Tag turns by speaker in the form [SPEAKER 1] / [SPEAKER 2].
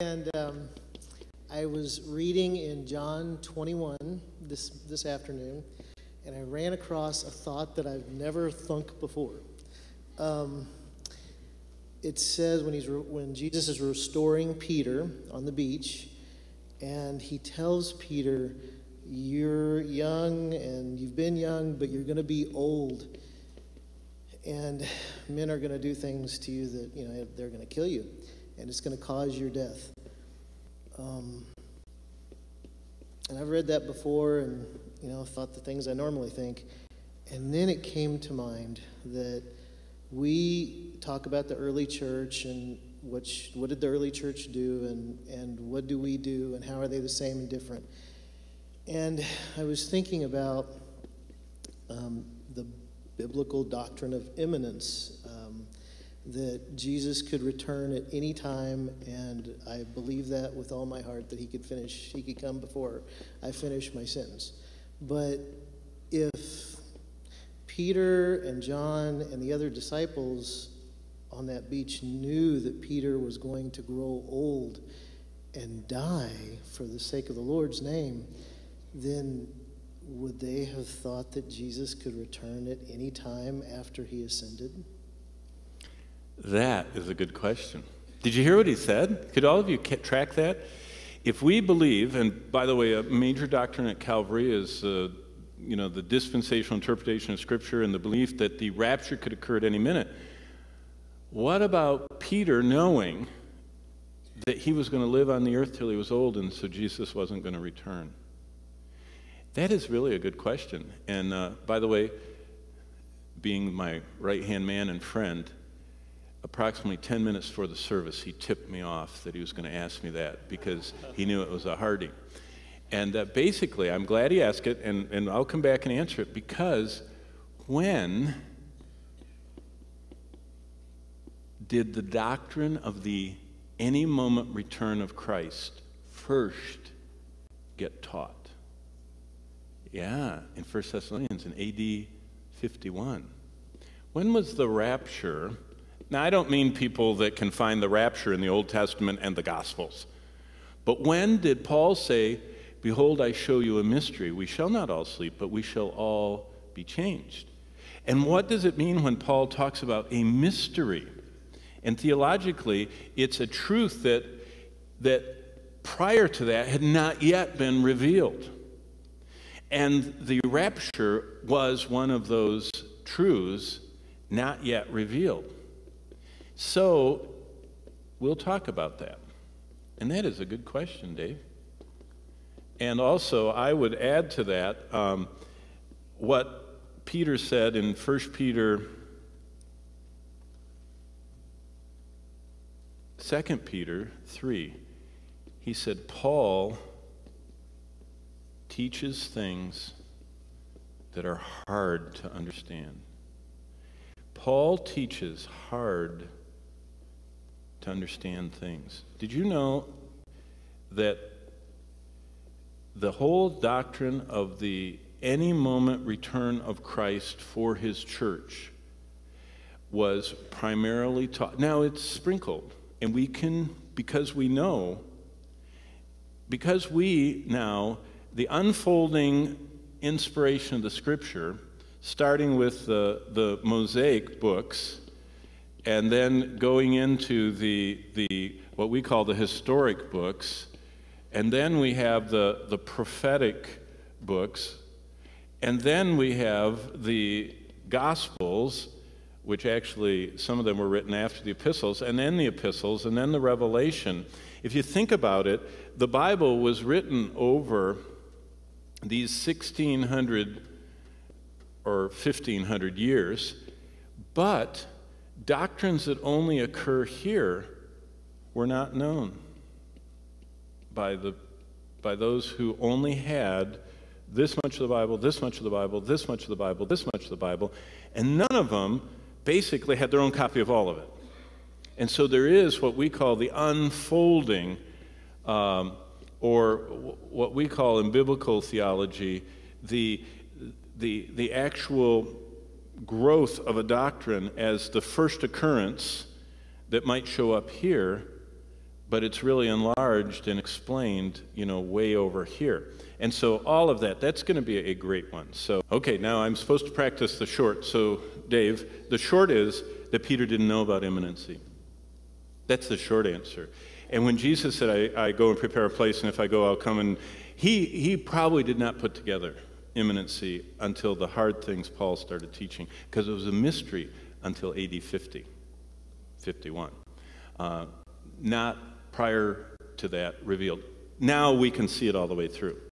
[SPEAKER 1] And I was reading in John 21 this afternoon, and I ran across a thought that I've never thunk before. It says when Jesus is restoring Peter on the beach, and he tells Peter, "You're young, and you've been young, but you're going to be old, and men are going to do things to you that they're going to kill you, and it's going to cause your death." And I've read that before, and thought the things I normally think, and then it came to mind that we talk about the early church and what did the early church do, and what do we do, and how are they the same and different? And I was thinking about the biblical doctrine of imminence, that Jesus could return at any time, and I believe that with all my heart, that he could come before I finish my sentence. But if Peter and John and the other disciples on that beach knew that Peter was going to grow old and die for the sake of the Lord's name, then would they have thought that Jesus could return at any time after he ascended?
[SPEAKER 2] That is a good question. Did you hear what he said? Could all of you track that? If we believe, and by the way, a major doctrine at Calvary is the dispensational interpretation of Scripture and the belief that the rapture could occur at any minute. What about Peter knowing that he was going to live on the earth till he was old, and so Jesus wasn't going to return? That is really a good question. And by the way, being my right-hand man and friend, approximately 10 minutes before the service, he tipped me off that he was going to ask me that because he knew it was a hardie. And basically, I'm glad he asked it, and I'll come back and answer it, because when did the doctrine of the any moment return of Christ first get taught? Yeah, in 1 Thessalonians in AD 51. When was the rapture? Now, I don't mean people that can find the rapture in the Old Testament and the Gospels. But when did Paul say, "Behold, I show you a mystery. We shall not all sleep, but we shall all be changed"? And what does it mean when Paul talks about a mystery? And theologically, it's a truth that prior to that had not yet been revealed. And the rapture was one of those truths not yet revealed. So we'll talk about that. And that is a good question, Dave. And also, I would add to that what Peter said in 1 Peter, 2 Peter 3. He said, Paul teaches things that are hard to understand. Paul teaches hard to understand things. Did you know that the whole doctrine of the any moment return of Christ for his church was primarily taught? Now it's sprinkled, and we can, because we know, because we now, the unfolding inspiration of the Scripture, starting with the Mosaic books, and then going into the what we call the historic books, and then we have the prophetic books, and then we have the Gospels, which actually some of them were written after the epistles, and then the epistles, and then the Revelation. If you think about it, the Bible was written over these 1,600 or 1,500 years, but doctrines that only occur here were not known by those who only had this much of the Bible, this much of the Bible, this much of the Bible, this much of the Bible, and none of them basically had their own copy of all of it. And so there is what we call the unfolding, or what we call in biblical theology, the actual growth of a doctrine as the first occurrence that might show up here, but it's really enlarged and explained, way over here. And so all of that's going to be a great one. So, okay, now I'm supposed to practice the short. So, Dave, the short is that Peter didn't know about imminency. That's the short answer. And when Jesus said, I go and prepare a place, and if I go, I'll come, and he probably did not put together imminency until the hard things Paul started teaching, because it was a mystery until AD 50, 51. Not prior to that revealed. Now we can see it all the way through.